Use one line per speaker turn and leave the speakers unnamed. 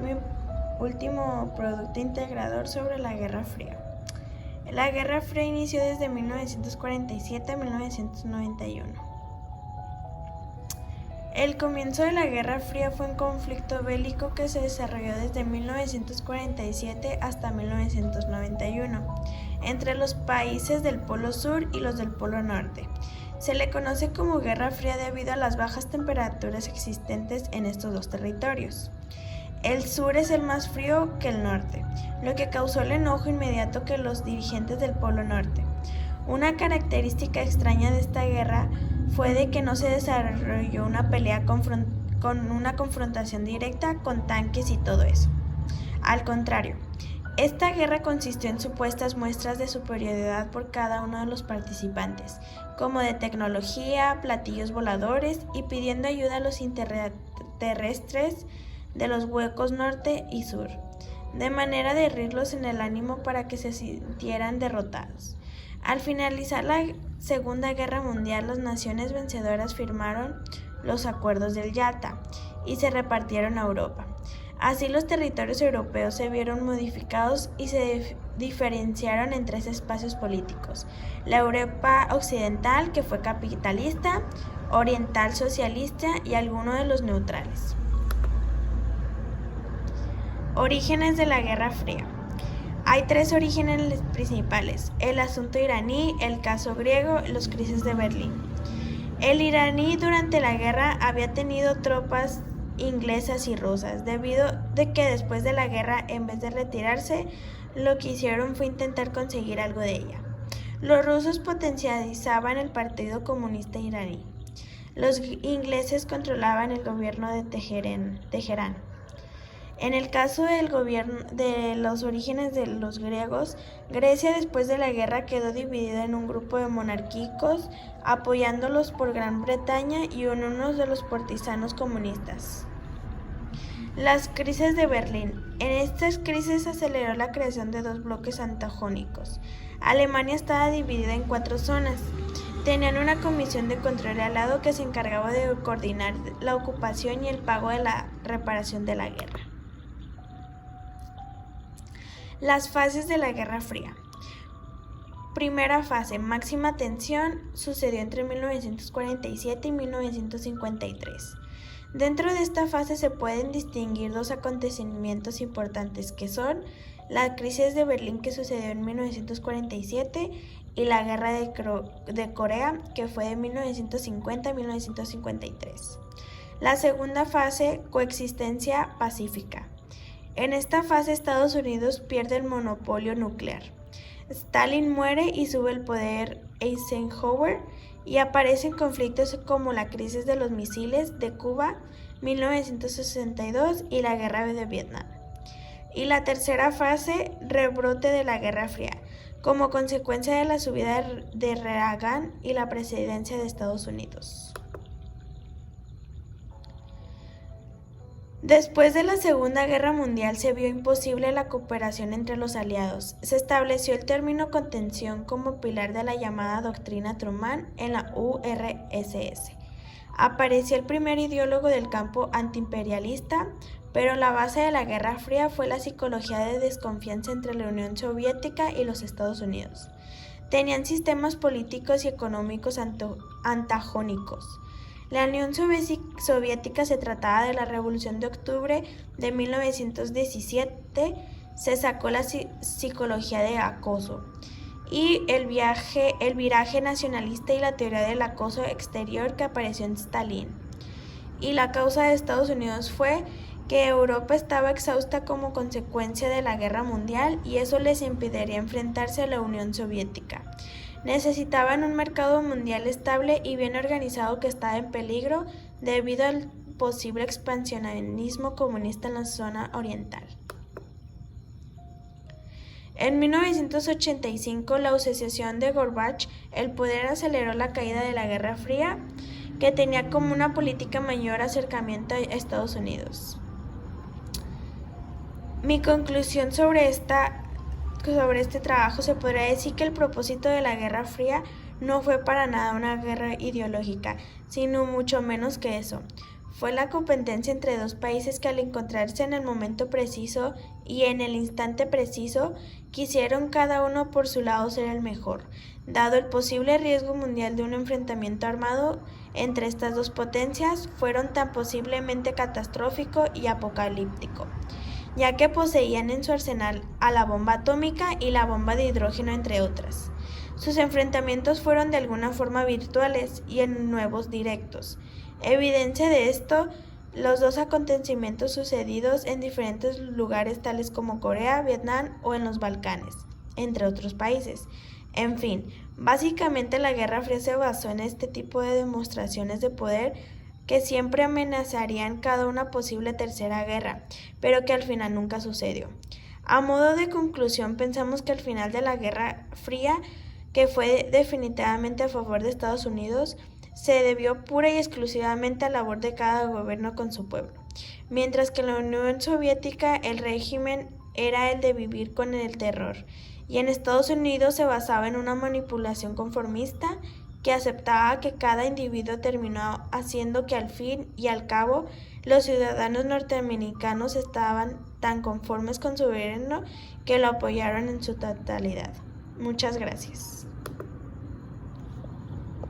mi último producto integrador sobre la Guerra Fría. La Guerra Fría inició desde 1947 a 1991. El comienzo de la Guerra Fría fue un conflicto bélico que se desarrolló desde 1947 hasta 1991 entre los países del Polo Sur y los del Polo Norte. Se le conoce como Guerra Fría debido a las bajas temperaturas existentes en estos dos territorios. El sur es el más frío que el norte, lo que causó el enojo inmediato que los dirigentes del Polo Norte. Una característica extraña de esta guerra fue de que no se desarrolló una pelea con una confrontación directa con tanques y todo eso. Al contrario, esta guerra consistió en supuestas muestras de superioridad por cada uno de los participantes, como de tecnología, platillos voladores y pidiendo ayuda a los interterrestres de los huecos norte y sur, de manera de herirlos en el ánimo para que se sintieran derrotados. Al finalizar la Segunda Guerra Mundial, las naciones vencedoras firmaron los acuerdos del Yalta y se repartieron a Europa. Así los territorios europeos se vieron modificados y se diferenciaron en tres espacios políticos: la Europa occidental, que fue capitalista, oriental socialista y algunos de los neutrales. Orígenes de la Guerra Fría. Hay tres orígenes principales: el asunto iraní, el caso griego y los crisis de Berlín. El iraní durante la guerra había tenido tropas inglesas y rusas, debido a que después de la guerra, en vez de retirarse, lo que hicieron fue intentar conseguir algo de ella. Los rusos potencializaban el Partido Comunista iraní. Los ingleses controlaban el gobierno de Teherán. En el caso del gobierno de los orígenes de los griegos, Grecia después de la guerra quedó dividida en un grupo de monárquicos apoyándolos por Gran Bretaña y unos de los partisanos comunistas. Las crisis de Berlín. En estas crisis se aceleró la creación de dos bloques antagónicos. Alemania estaba dividida en 4 zonas. Tenían una comisión de control al lado que se encargaba de coordinar la ocupación y el pago de la reparación de la guerra. Las fases de la Guerra Fría. Primera fase, máxima tensión, sucedió entre 1947 y 1953. Dentro de esta fase se pueden distinguir dos acontecimientos importantes que son la crisis de Berlín, que sucedió en 1947, y la Guerra de Corea, que fue de 1950 a 1953. La segunda fase, coexistencia pacífica. En esta fase Estados Unidos pierde el monopolio nuclear. Stalin muere y sube el poder Eisenhower y aparecen conflictos como la crisis de los misiles de Cuba 1962 y la guerra de Vietnam. Y la tercera fase, rebrote de la Guerra Fría, como consecuencia de la subida de Reagan y la presidencia de Estados Unidos. Después de la Segunda Guerra Mundial se vio imposible la cooperación entre los aliados. Se estableció el término contención como pilar de la llamada doctrina Truman en la URSS. Apareció el primer ideólogo del campo antiimperialista, pero la base de la Guerra Fría fue la psicología de desconfianza entre la Unión Soviética y los Estados Unidos. Tenían sistemas políticos y económicos antagónicos. La Unión Soviética se trataba de la Revolución de Octubre de 1917, se sacó la psicología de acoso y el viraje nacionalista y la teoría del acoso exterior que apareció en Stalin. Y la causa de Estados Unidos fue que Europa estaba exhausta como consecuencia de la Guerra Mundial y eso les impediría enfrentarse a la Unión Soviética. Necesitaban un mercado mundial estable y bien organizado que estaba en peligro debido al posible expansionismo comunista en la zona oriental. En 1985, la sucesión de Gorbachev el poder aceleró la caída de la Guerra Fría, que tenía como una política mayor acercamiento a Estados Unidos. Mi conclusión sobre este trabajo: se podría decir que el propósito de la Guerra Fría no fue para nada una guerra ideológica, sino mucho menos que eso. Fue la competencia entre dos países que al encontrarse en el momento preciso y en el instante preciso, quisieron cada uno por su lado ser el mejor, dado el posible riesgo mundial de un enfrentamiento armado entre estas dos potencias, fueron tan posiblemente catastrófico y apocalíptico, ya que poseían en su arsenal a la bomba atómica y la bomba de hidrógeno, entre otras. Sus enfrentamientos fueron de alguna forma virtuales y en nuevos directos. Evidencia de esto, los dos acontecimientos sucedidos en diferentes lugares tales como Corea, Vietnam o en los Balcanes, entre otros países. En fin, básicamente la Guerra Fría se basó en este tipo de demostraciones de poder que siempre amenazarían cada una posible tercera guerra, pero que al final nunca sucedió. A modo de conclusión, pensamos que al final de la Guerra Fría, que fue definitivamente a favor de Estados Unidos, se debió pura y exclusivamente a la labor de cada gobierno con su pueblo, mientras que en la Unión Soviética el régimen era el de vivir con el terror, y en Estados Unidos se basaba en una manipulación conformista que aceptaba que cada individuo terminó haciendo que al fin y al cabo los ciudadanos norteamericanos estaban tan conformes con su gobierno que lo apoyaron en su totalidad. Muchas gracias.